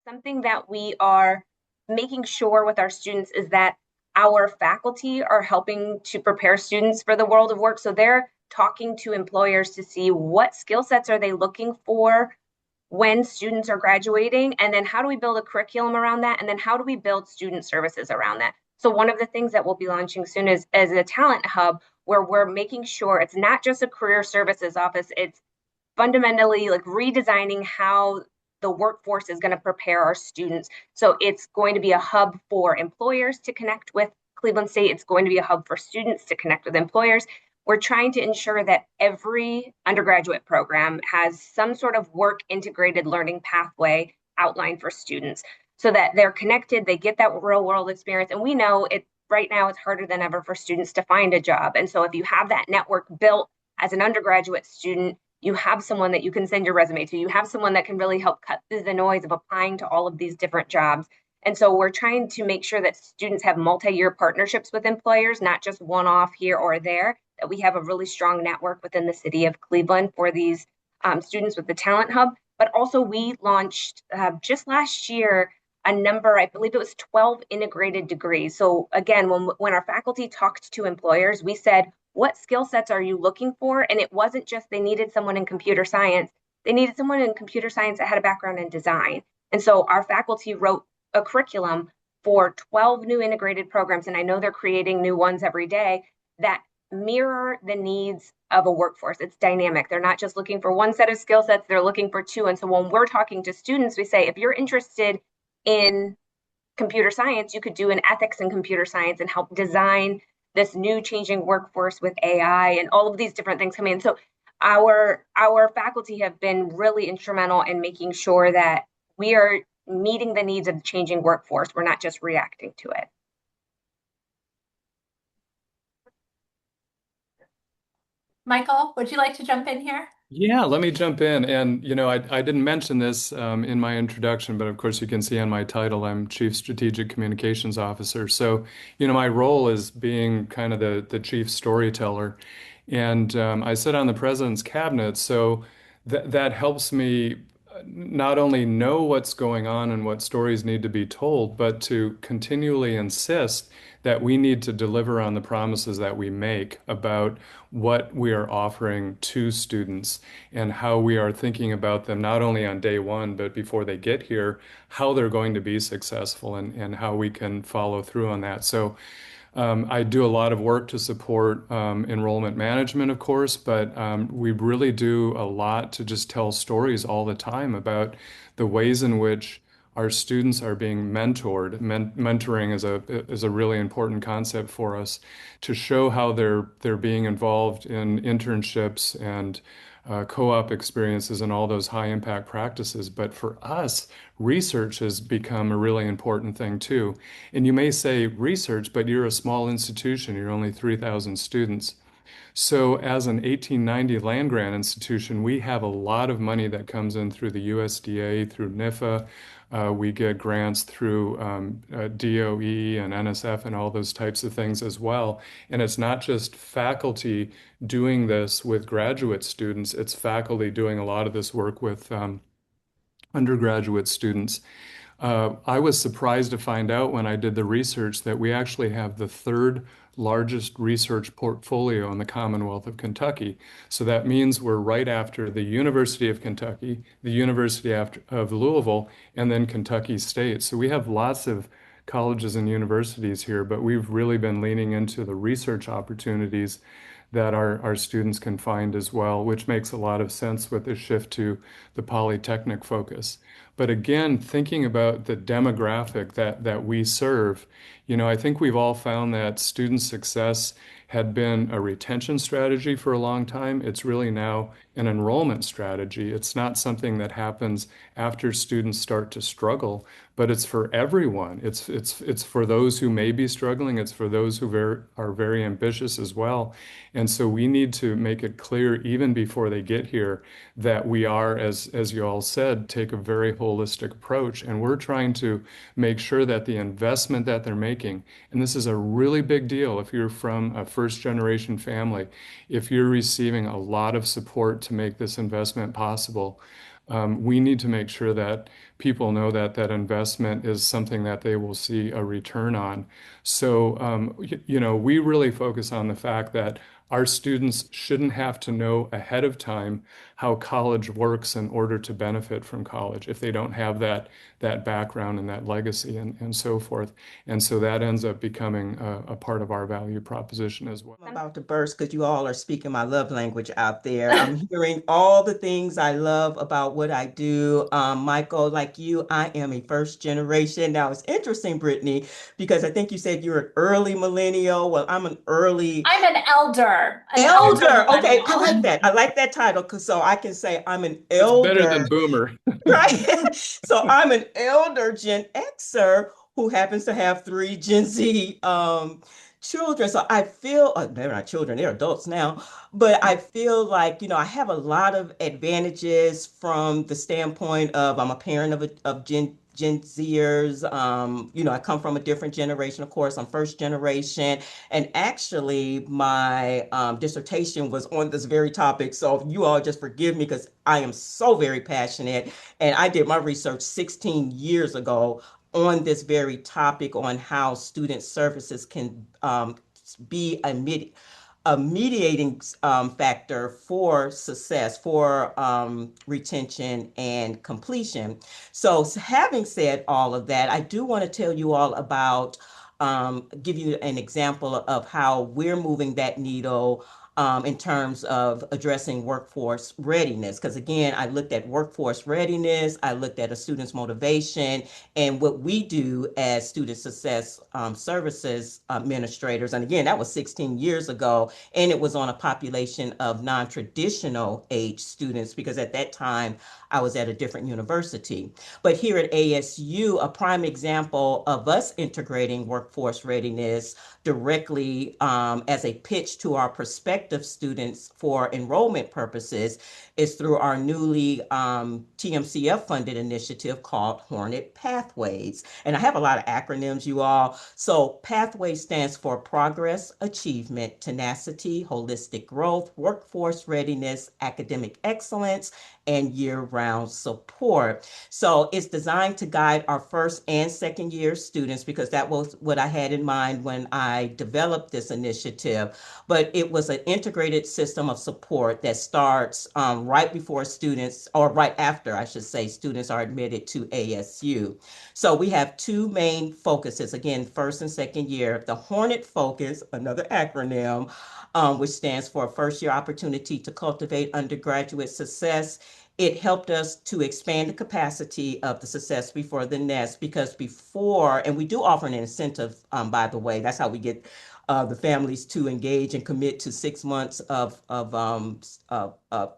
something that we are making sure with our students is that our faculty are helping to prepare students for the world of work. So they're talking to employers to see what skill sets are they looking for when students are graduating, and then how do we build a curriculum around that, and then how do we build student services around that. So one of the things that we'll be launching soon is as a talent hub where we're making sure it's not just a career services office, it's fundamentally like redesigning how the workforce is going to prepare our students. So it's going to be a hub for employers to connect with Cleveland State. It's going to be a hub for students to connect with employers. We're trying to ensure that every undergraduate program has some sort of work integrated learning pathway outlined for students so that they're connected, they get that real world experience. And we know it right now it's harder than ever for students to find a job. And so if you have that network built as an undergraduate student, you have someone that you can send your resume to. You have someone that can really help cut through the noise of applying to all of these different jobs. And so we're trying to make sure that students have multi-year partnerships with employers, not just one-off here or there, that we have a really strong network within the city of Cleveland for these students with the Talent Hub. But also we launched just last year a number, I believe it was 12 integrated degrees. So again, when our faculty talked to employers, we said, what skill sets are you looking for? And it wasn't just they needed someone in computer science. They needed someone in computer science that had a background in design. And so our faculty wrote a curriculum for 12 new integrated programs, and I know they're creating new ones every day that mirror the needs of a workforce. It's dynamic. They're not just looking for one set of skill sets, they're looking for two. And so when we're talking to students, we say, if you're interested in computer science, you could do an ethics in computer science and help design this new changing workforce with AI and all of these different things coming in. So our faculty have been really instrumental in making sure that we are meeting the needs of the changing workforce. We're not just reacting to it. Michael, would you like to jump in here? Yeah, let me jump in. And, I didn't mention this in my introduction, but of course you can see on my title, I'm Chief Strategic Communications Officer. So, my role is being kind of the chief storyteller. And I sit on the president's cabinet, so that helps me not only know what's going on and what stories need to be told, but to continually insist that we need to deliver on the promises that we make about what we are offering to students and how we are thinking about them not only on day one, but before they get here, how they're going to be successful and how we can follow through on that. So I do a lot of work to support enrollment management, of course, but we really do a lot to just tell stories all the time about the ways in which our students are being mentored. Mentoring is a really important concept for us to show how they're being involved in internships and co-op experiences and all those high impact practices. But for us, research has become a really important thing too. And you may say research, but you're a small institution, you're only 3,000 students. So as an 1890 land grant institution, we have a lot of money that comes in through the USDA, through NIFA. We get grants through DOE and NSF and all those types of things as well. And it's not just faculty doing this with graduate students, it's faculty doing a lot of this work with undergraduate students. I was surprised to find out when I did the research that we actually have the third largest research portfolio in the Commonwealth of Kentucky. So that means we're right after the University of Kentucky, the University of Louisville, and then Kentucky State. So we have lots of colleges and universities here, but we've really been leaning into the research opportunities that our students can find as well, which makes a lot of sense with the shift to the polytechnic focus. But again, thinking about the demographic that we serve, I think we've all found that student success had been a retention strategy for a long time. It's really now an enrollment strategy. It's not something that happens after students start to struggle, but it's for everyone. It's for those who may be struggling. It's for those who are very ambitious as well. And so we need to make it clear even before they get here that we are, as you all said, take a very holistic approach. And we're trying to make sure that the investment that they're making, and this is a really big deal if you're from a first generation family, if you're receiving a lot of support to make this investment possible, we need to make sure that people know that that investment is something that they will see a return on. So, we really focus on the fact that our students shouldn't have to know ahead of time how college works in order to benefit from college if they don't have that background and that legacy and so forth. And so that ends up becoming a part of our value proposition as well. I'm about to burst because you all are speaking my love language out there. I'm hearing all the things I love about what I do. Michael, like you, I am a first generation. Now it's interesting, Brittany, because I think you said you're an early millennial. Well, I'm an early I'm an elder. elder. Okay, I millennial. like that. I like that title because so I can say I'm an It's better elder. than boomer. Right? So I'm an elder Gen Xer who happens to have three Gen Z children. So I feel, they're not children, they're adults now, but I feel like, I have a lot of advantages from the standpoint of I'm a parent of Gen Zers. I come from a different generation, of course. I'm first generation. And actually, my dissertation was on this very topic. So you all just forgive me because I am so very passionate. And I did my research 16 years ago on this very topic on how student services can be a mediating factor for success, for retention and completion. So, having said all of that, I do want to tell you all about, give you an example of how we're moving that needle in terms of addressing workforce readiness. Because again, I looked at workforce readiness, I looked at a student's motivation, and what we do as student success services administrators. And again, that was 16 years ago, and it was on a population of non-traditional age students because at that time I was at a different university. But here at ASU, a prime example of us integrating workforce readiness directly as a pitch to our prospective students for enrollment purposes is through our newly TMCF funded initiative called Hornet Pathways. And I have a lot of acronyms, you all. So Pathways stands for Progress, Achievement, Tenacity, Holistic Growth, Workforce Readiness, Academic Excellence, and year-round support. So it's designed to guide our first and second year students because that was what I had in mind when I developed this initiative. But it was an integrated system of support that starts right before students, or right after, I should say, students are admitted to ASU. So we have two main focuses, again, first and second year. The Hornet Focus, another acronym, which stands for First Year Opportunity to Cultivate Undergraduate Success. It helped us to expand the capacity of the Success Before the Nest because before, and we do offer an incentive, by the way, that's how we get the families to engage and commit to 6 months of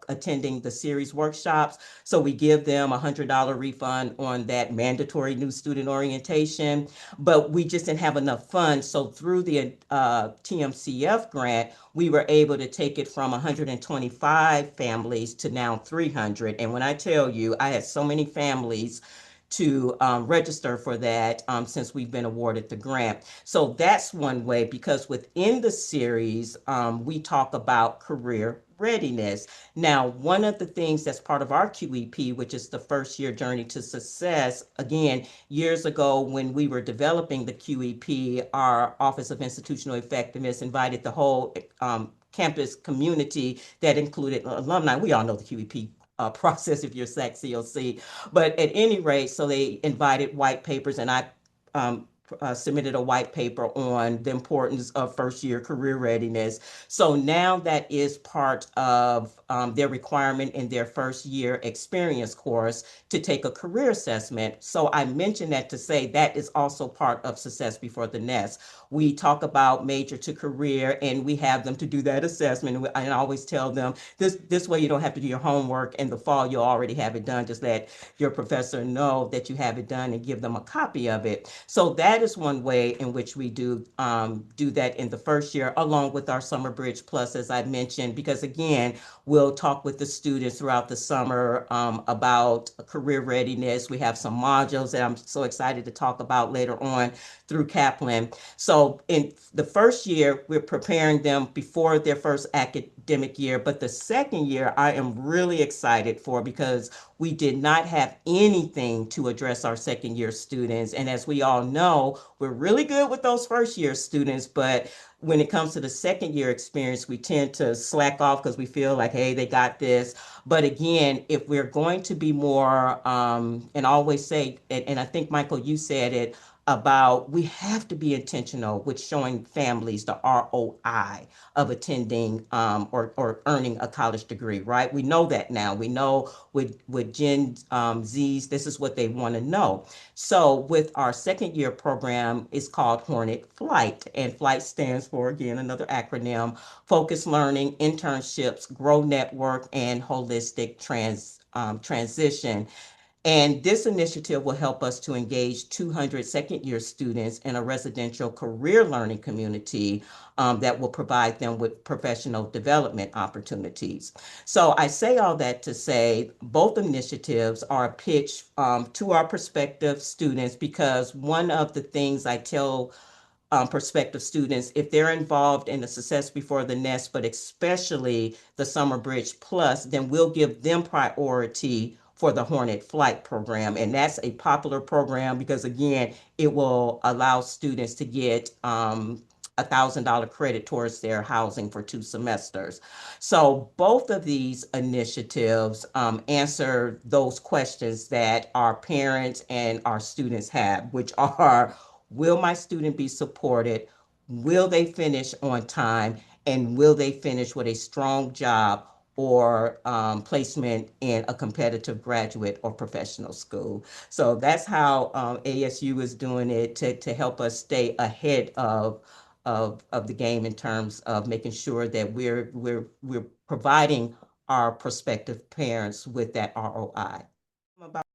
attending the series workshops. So we give them a $100 refund on that mandatory new student orientation, but we just didn't have enough funds. So through the TMCF grant, we were able to take it from 125 families to now 300. And when I tell you, I had so many families to register for that since we've been awarded the grant. So that's one way because within the series, we talk about career readiness. Now, one of the things that's part of our QEP, which is the first year journey to success, again, years ago when we were developing the QEP, our Office of Institutional Effectiveness invited the whole campus community that included alumni. We all know the QEP process if you're SAC COC. But at any rate, so they invited white papers, and I submitted a white paper on the importance of first year career readiness. So now that is part of their requirement in their first year experience course to take a career assessment. So I mentioned that to say that is also part of Success Before the Nest. We talk about major to career and we have them to do that assessment. And I always tell them this way you don't have to do your homework in the fall, you'll already have it done. Just let your professor know that you have it done and give them a copy of it. So that that is one way in which we do that in the first year, along with our Summer Bridge Plus, as I mentioned, because again, we'll talk with the students throughout the summer about career readiness. We have some modules that I'm so excited to talk about later on through Kaplan. So in the first year, we're preparing them before their first academic year, but the second year I am really excited for because we did not have anything to address our second year students. And as we all know, we're really good with those first year students, but when it comes to the second year experience, we tend to slack off because we feel like, hey, they got this. But again, if we're going to be more, and I always say, and I think, Michael, you said it, about we have to be intentional with showing families the ROI of attending or earning a college degree, right? We know that now. We know with Gen Zs, this is what they want to know. So with our second year program, it's called Hornet Flight, and Flight stands for, again, another acronym: focused learning, internships, grow network, and holistic transition. And this initiative will help us to engage 200 second year students in a residential career learning community that will provide them with professional development opportunities. So I say all that to say both initiatives are a pitch to our prospective students, because one of the things I tell prospective students, if they're involved in the Success Before the Nest, but especially the Summer Bridge Plus, then we'll give them priority for the Hornet Flight program. And that's a popular program because, again, it will allow students to get $1,000 credit towards their housing for 2 semesters. So both of these initiatives answer those questions that our parents and our students have, which are, will my student be supported? Will they finish on time? And will they finish with a strong job or placement in a competitive graduate or professional school? So that's how ASU is doing it to help us stay ahead of the game in terms of making sure that we're providing our prospective parents with that ROI. About